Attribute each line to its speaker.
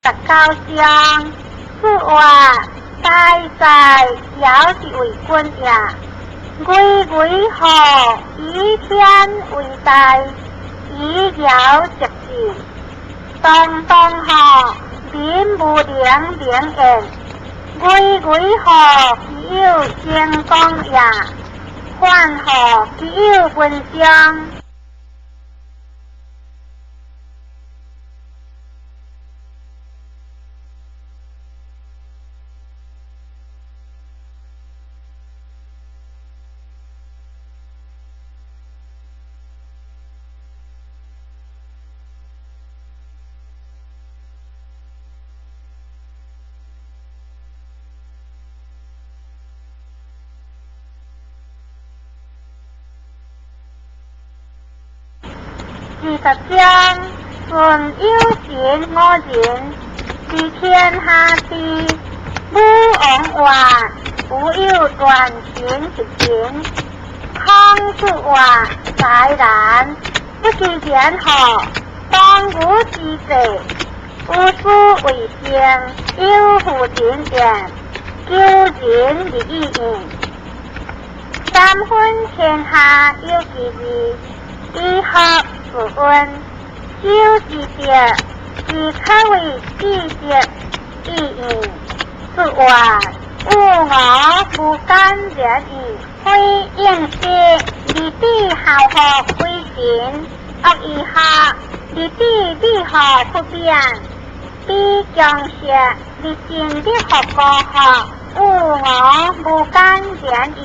Speaker 1: 十九章，说话大在也是为君也。巍巍河以天为大，以尧直治。东东河民无良名言，巍巍河只有成功也，泛河只有文章。20章，舜有神5人，治天下事，武王话，无有断情10人。康出话，才然，不知言何，当无之罪，无书为先，有负人言，救人以义应。三分天下有其义，以合自温，修之者，以可为知者，意应。说话，吾我不敢言语，非应是离地好学为行，恶以下离地必学不变，必将学离心的学过学，吾我不敢言语。